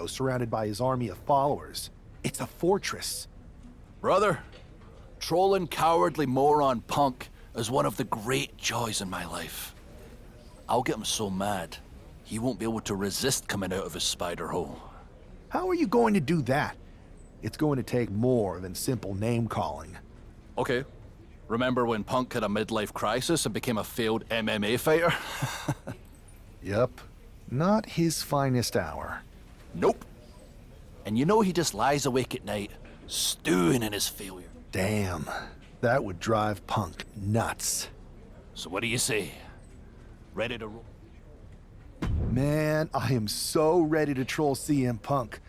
studio surrounded by his army of followers. It's a fortress. Brother, trolling cowardly moron Punk is one of the great joys in my life. I'll get him so mad, he won't be able to resist coming out of his spider hole. How are you going to do that? It's going to take more than simple name-calling. Okay. Remember when Punk had a midlife crisis and became a failed MMA fighter? Yep. Not his finest hour. Nope. And you know he just lies awake at night, stewing in his failure. Damn. That would drive Punk nuts. So what do you say? Ready to roll? Man, I am so ready to troll CM Punk.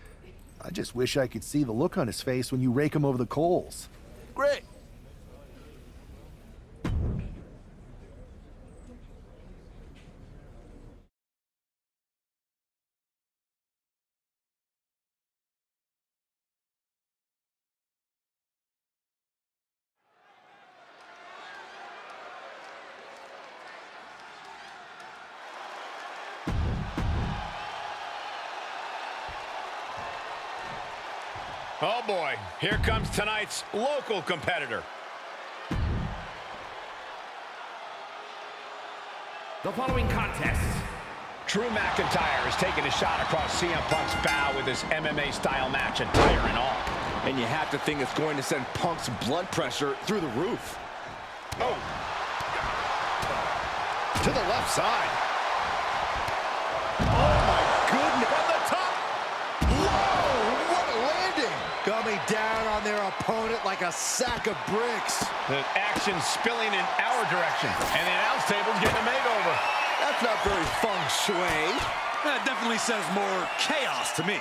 I just wish I could see the look on his face when you rake him over the coals. Great. Oh boy, here comes tonight's local competitor. The following contest. Drew McIntyre is taking a shot across CM Punk's bow with his MMA-style match, attire and all. And you have to think it's going to send Punk's blood pressure through the roof. Oh! To the left side. Oh my goodness! From the top! Whoa! What a landing! Coming down on their opponent like a sack of bricks. The action spilling in our direction. And the announce table's getting a makeover. That's not very feng shui. That definitely says more chaos to me.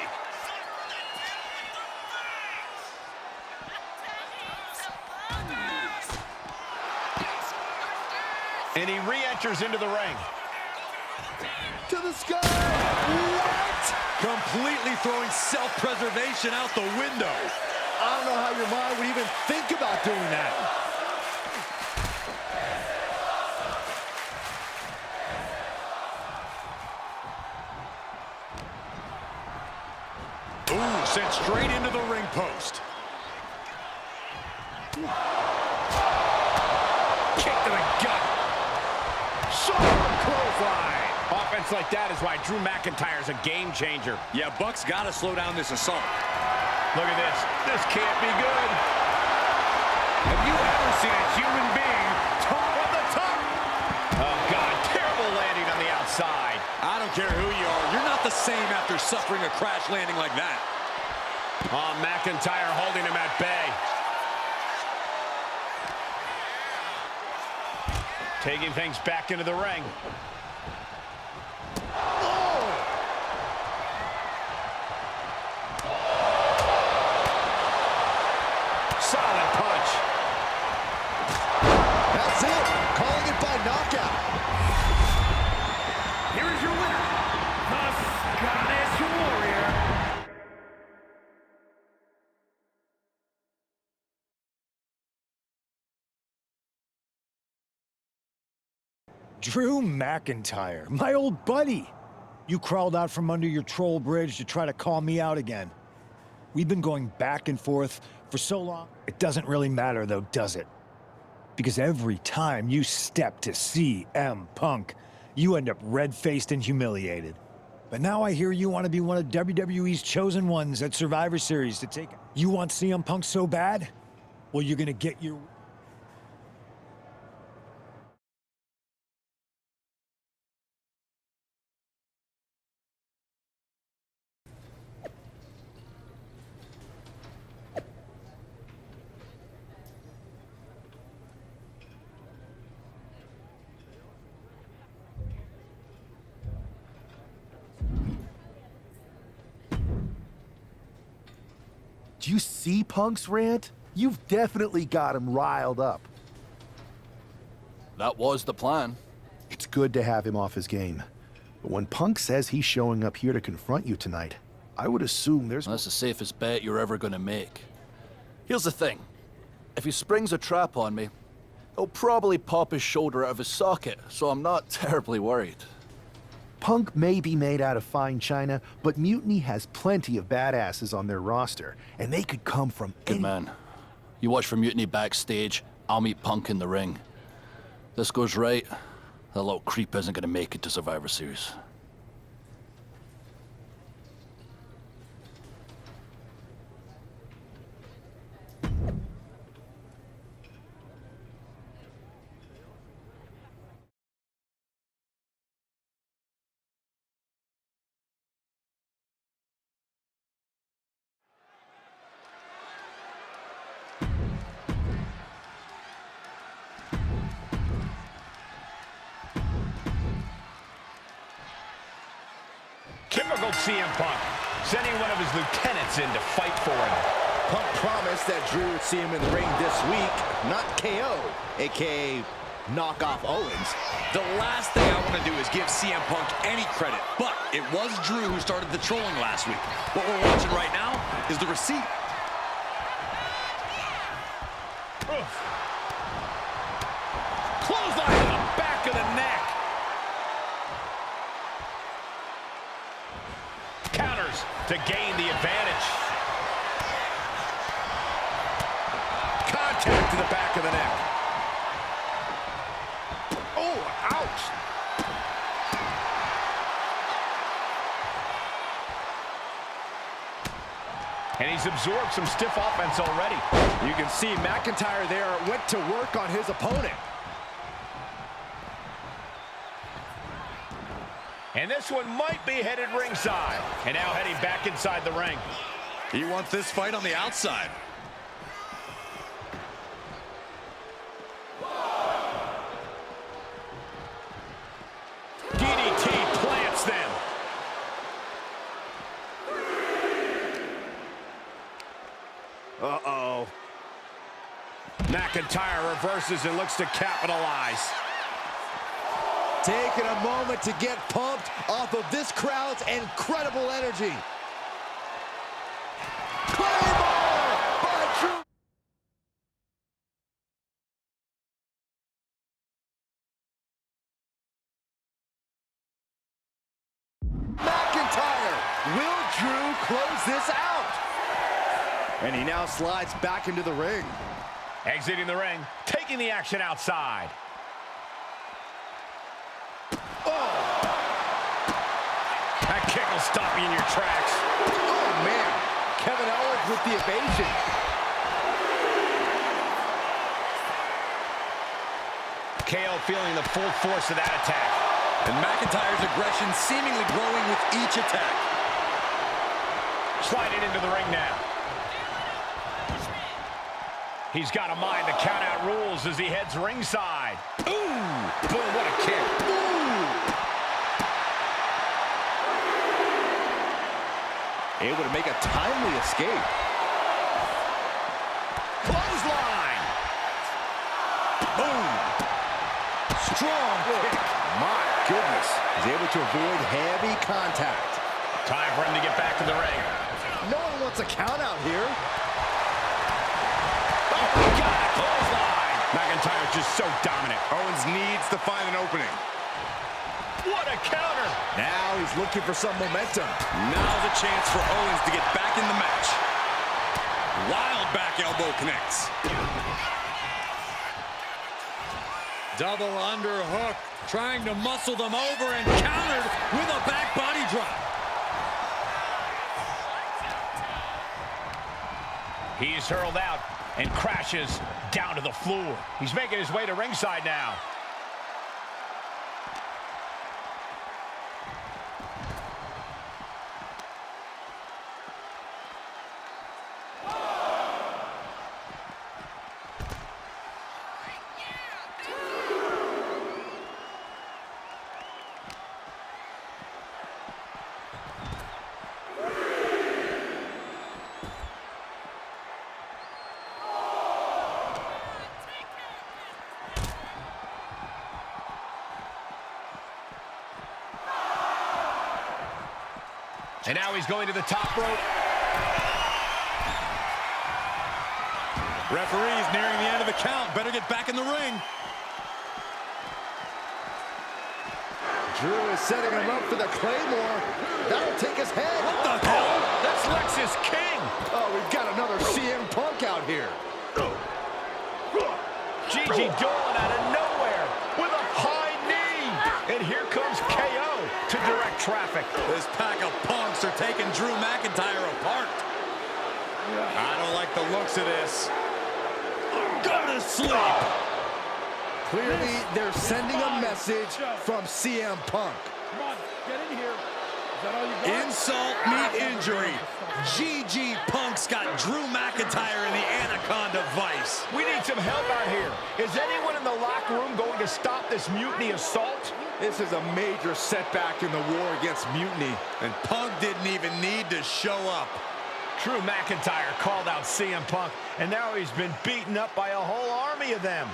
And he re-enters into the ring. To the sky! What? Completely throwing self-preservation out the window. I don't know how your mind would even think about doing that. Ooh, sent straight into the ring post. Kick to the gut. Sharp clothesline. Offense like that is why Drew McIntyre's a game changer. Yeah, Buck's got to slow down this assault. Look at this. This can't be good. Have you ever seen a human being top of the top? Oh, God. Terrible landing on the outside. I don't care who you are. You're not the same after suffering a crash landing like that. Oh, McIntyre holding him at bay. Taking things back into the ring. Solid punch. That's it. Calling it by knockout. Here is your winner, the Scottish Warrior. Drew McIntyre, my old buddy. You crawled out from under your troll bridge to try to call me out again. We've been going back and forth for so long. It doesn't really matter though, does it? Because every time you step to CM Punk, you end up red-faced and humiliated. But now I hear you want to be one of WWE's chosen ones at Survivor Series to take it. You want CM Punk so bad? Well, you're gonna get your... Do you see Punk's rant? You've definitely got him riled up. That was the plan. It's good to have him off his game. But when Punk says he's showing up here to confront you tonight, I would assume there's... That's the safest bet you're ever gonna make. Here's the thing. If he springs a trap on me, he'll probably pop his shoulder out of his socket, so I'm not terribly worried. Punk may be made out of fine china, but Mutiny has plenty of badasses on their roster, and they could come from Good man. You watch for Mutiny backstage, I'll meet Punk in the ring. This goes right, that little creep isn't gonna make it to Survivor Series. Typical CM Punk, sending one of his lieutenants in to fight for him. Punk promised that Drew would see him in the ring this week, not KO, a.k.a. knock off Owens. The last thing I want to do is give CM Punk any credit, but it was Drew who started the trolling last week. What we're watching right now is the receipt. Clothesline to the back of the neck. Counters to gain the advantage. Contact to the back of the neck. Oh, ouch. And he's absorbed some stiff offense already. You can see McIntyre there went to work on his opponent. And this one might be headed ringside. And now heading back inside the ring. He wants this fight on the outside. DDT plants them. Uh-oh. McIntyre reverses and looks to capitalize. Taking a moment to get pumped off of this crowd's incredible energy. Claymore by Drew. McIntyre, will Drew close this out? And he now slides back into the ring. Exiting the ring, taking the action outside. Oh! That kick will stop you in your tracks. Oh, man. Kevin Owens with the evasion. KO feeling the full force of that attack. And McIntyre's aggression seemingly growing with each attack. Sliding into the ring now. He's got a mind to count out rules as he heads ringside. Ooh! Boom, what a kick. Ooh! Able to make a timely escape. Clothesline! Boom! Strong kick. My goodness. He's able to avoid heavy contact. Time for him to get back to the ring. No one wants a count out here. Oh, my God, a clothesline! McIntyre's just so dominant. Owens needs to find an opening. What a counter! Now he's looking for some momentum. Now's a chance for Owens to get back in the match. Wild back elbow connects. Double underhook, trying to muscle them over and countered with a back body drop. He's hurled out and crashes down to the floor. He's making his way to ringside now. And now he's going to the top rope. Referee's nearing the end of the count. Better get back in the ring. Drew is setting him up for the Claymore. That'll take his head. What the hell? That's Lexus King. Oh, we've got another CM Punk out here. Gigi Dolan out of nowhere with a high knee. And here comes KO to direct traffic. This pack of punks are taking Drew McIntyre apart. I don't like the looks of this. Go to sleep. Clearly, they're sending a message from CM Punk. Come on, get in here. Is that all you got? Insult meet injury. GG Punk's got Drew McIntyre in the Anaconda Vice. We need some help out here. Is anyone in the locker room going to stop this mutiny assault? This is a major setback in the war against mutiny. And Punk didn't even need to show up. Drew McIntyre called out CM Punk, and now he's been beaten up by a whole army of them.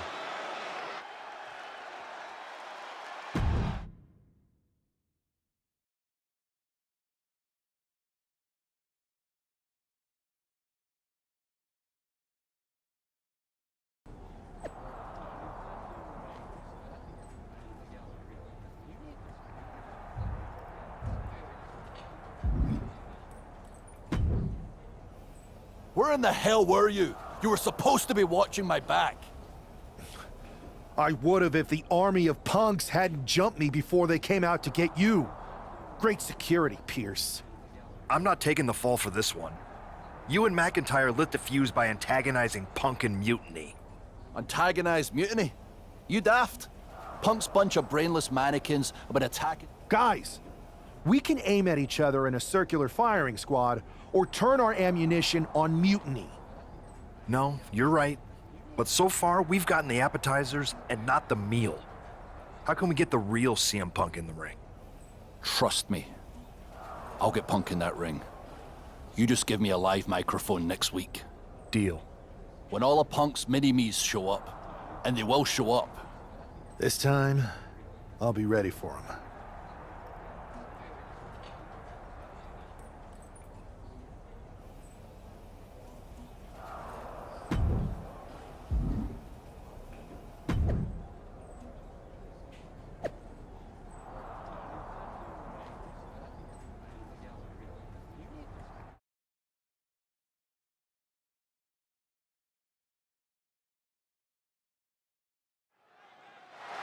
Where in the hell were you? You were supposed to be watching my back. I would have if the army of punks hadn't jumped me before they came out to get you. Great security, Pierce. I'm not taking the fall for this one. You and McIntyre lit the fuse by antagonizing Punk and Mutiny. Antagonized mutiny? You daft? Punk's bunch of brainless mannequins have been attacking... Guys, we can aim at each other in a circular firing squad or turn our ammunition on Mutiny. No, you're right. But so far, we've gotten the appetizers and not the meal. How can we get the real CM Punk in the ring? Trust me. I'll get Punk in that ring. You just give me a live microphone next week. Deal. When all of Punk's mini-me's show up, and they will show up. This time, I'll be ready for him.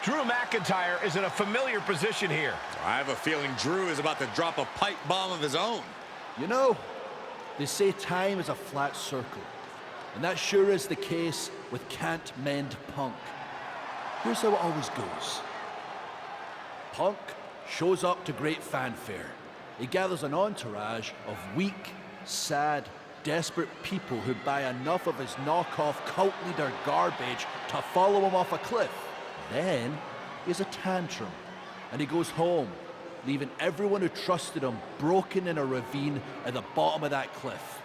Drew McIntyre is in a familiar position here. I have a feeling Drew is about to drop a pipe bomb of his own. You know, they say time is a flat circle. And that sure is the case with Can't Mend Punk. Here's how it always goes. Punk shows up to great fanfare. He gathers an entourage of weak, sad, desperate people who buy enough of his knockoff cult leader garbage to follow him off a cliff. Then he has a tantrum, and he goes home, leaving everyone who trusted him broken in a ravine at the bottom of that cliff.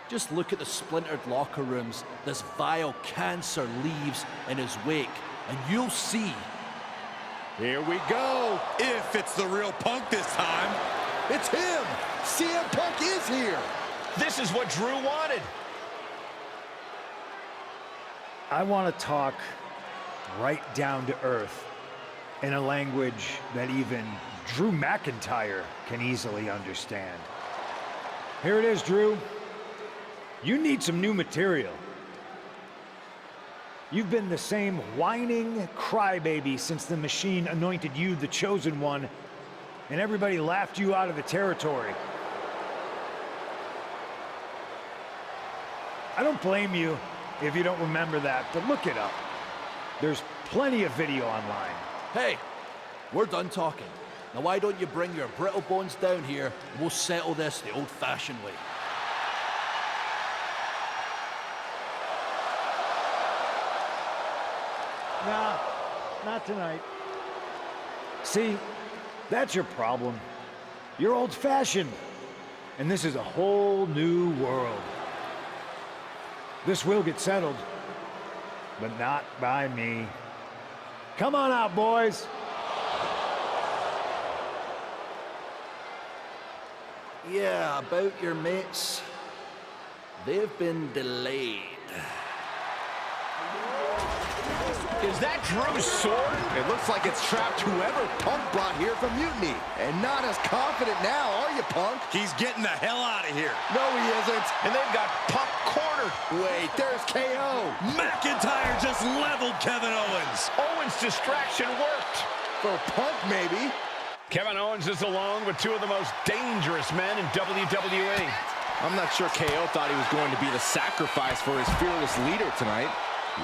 Just look at the splintered locker rooms this vile cancer leaves in his wake, and you'll see. Here we go. If it's the real Punk this time. It's him. CM Punk is here. This is what Drew wanted. I want to talk right down to earth in a language that even Drew McIntyre can easily understand. Here it is, Drew. You need some new material. You've been the same whining crybaby since the Machine anointed you the Chosen One, and everybody laughed you out of the territory. I don't blame you if you don't remember that, but look it up. There's plenty of video online. Hey, we're done talking. Now why don't you bring your brittle bones down here and we'll settle this the old-fashioned way. Nah, not tonight. See, that's your problem. You're old-fashioned, and this is a whole new world. This will get settled, but not by me. Come on out, boys. Yeah, about your mates. They've been delayed. Is that Drew's sword? It looks like it's trapped whoever Punk brought here from Mutiny. And not as confident now, are you, Punk? He's getting the hell out of here. No, he isn't. And they've got Punk cornered. Wait, there's KO. McIntyre just leveled Kevin Owens. Owens' distraction worked. For Punk, maybe. Kevin Owens is alone with two of the most dangerous men in WWE. I'm not sure KO thought he was going to be the sacrifice for his fearless leader tonight.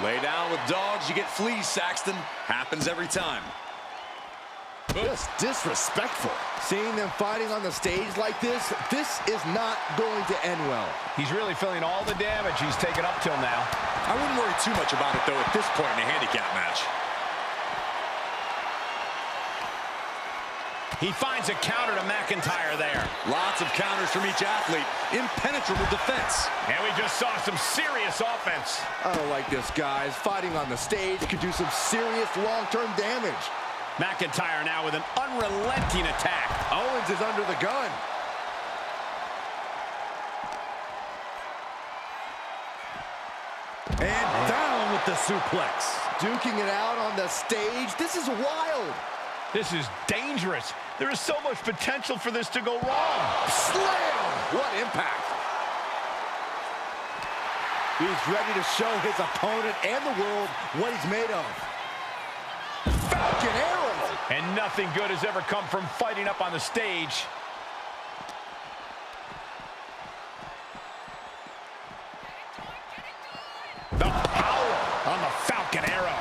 Lay down with dogs, you get fleas, Saxton. Happens every time. Just disrespectful. Seeing them fighting on the stage like this is not going to end well. He's really feeling all the damage he's taken up till now. I wouldn't worry too much about it, though, at this point in a handicap match. He finds a counter to McIntyre there. Lots of counters from each athlete. Impenetrable defense. And we just saw some serious offense. I don't like this, guys. Fighting on the stage could do some serious long-term damage. McIntyre now with an unrelenting attack. Owens is under the gun. And down with the suplex. Duking it out on the stage. This is wild. This is dangerous. There is so much potential for this to go wrong. Slam! What impact. He's ready to show his opponent and the world what he's made of. Falcon arrow! And nothing good has ever come from fighting up on the stage. The power on the Falcon arrow.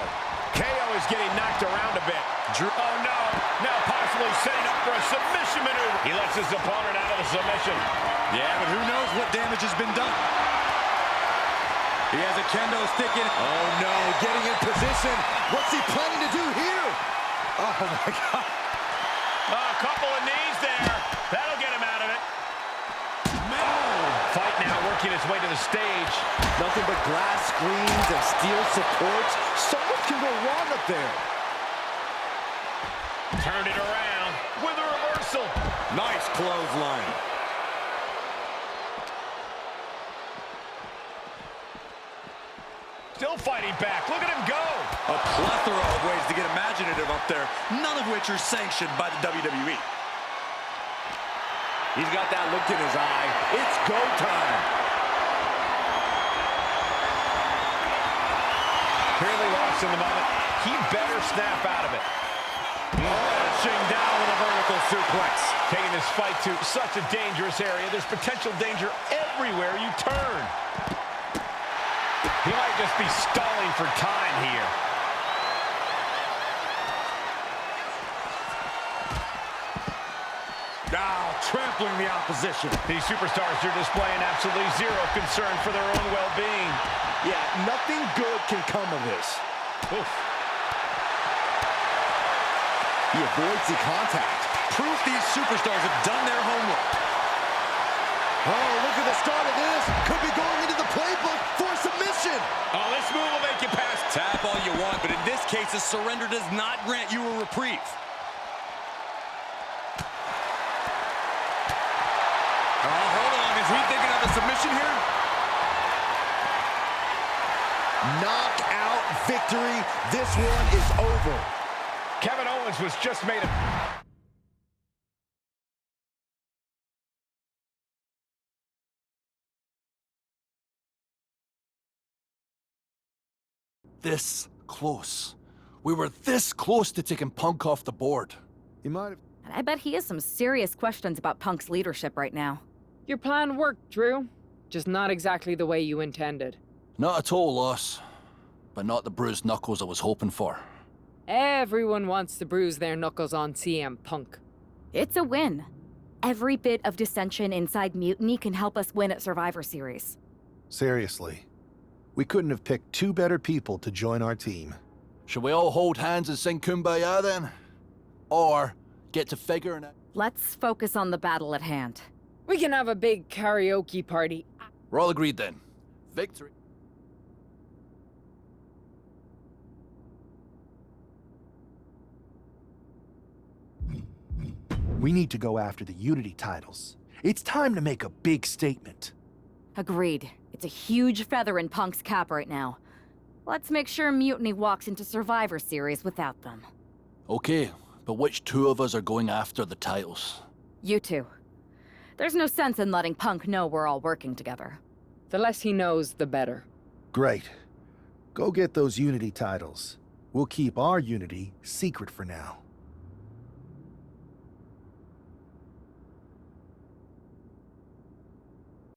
KO is getting knocked around a bit. Oh no, now possibly setting up for a submission maneuver. He lets his opponent out of the submission. Yeah, but who knows what damage has been done. He has a kendo stick in. Oh no, getting in position. What's he planning to do here? Oh my God. A couple of knees there. That'll get him out of it. Fight now working its way to the stage. Nothing but glass screens and steel supports. So much can go wrong up there. Turned it around with a reversal. Nice clothesline. Still fighting back. Look at him go. A plethora of ways to get imaginative up there, none of which are sanctioned by the WWE. He's got that look in his eye. It's go time. Clearly lost in the moment. He better snap out of it. Launching down with a vertical suplex. Taking this fight to such a dangerous area. There's potential danger everywhere you turn. He might just be stalling for time here. Now trampling the opposition. These superstars are displaying absolutely zero concern for their own well-being. Yeah, nothing good can come of this. Oof. He avoids the contact. Proof these superstars have done their homework. Oh, look at the start of this. Could be going into the playbook for submission. Oh, this move will make you pass. Tap all you want, but in this case, a surrender does not grant you a reprieve. Oh, hold on. Is he thinking of a submission here? Knockout victory. This one is over. Kevin Owens was just made a... This close. We were this close to taking Punk off the board. He might have. And I bet he has some serious questions about Punk's leadership right now. Your plan worked, Drew. Just not exactly the way you intended. Not at all, Loss. But not the bruised knuckles I was hoping for. Everyone wants to bruise their knuckles on CM Punk. It's a win. Every bit of dissension inside Mutiny can help us win at Survivor Series. Seriously. We couldn't have picked two better people to join our team. Should we all hold hands and sing Kumbaya then? Or get to figuring it? Let's focus on the battle at hand. We can have a big karaoke party. We're all agreed then. Victory. We need to go after the Unity titles. It's time to make a big statement. Agreed. It's a huge feather in Punk's cap right now. Let's make sure Mutiny walks into Survivor Series without them. Okay, but which two of us are going after the titles? You two. There's no sense in letting Punk know we're all working together. The less he knows, the better. Great. Go get those Unity titles. We'll keep our Unity secret for now.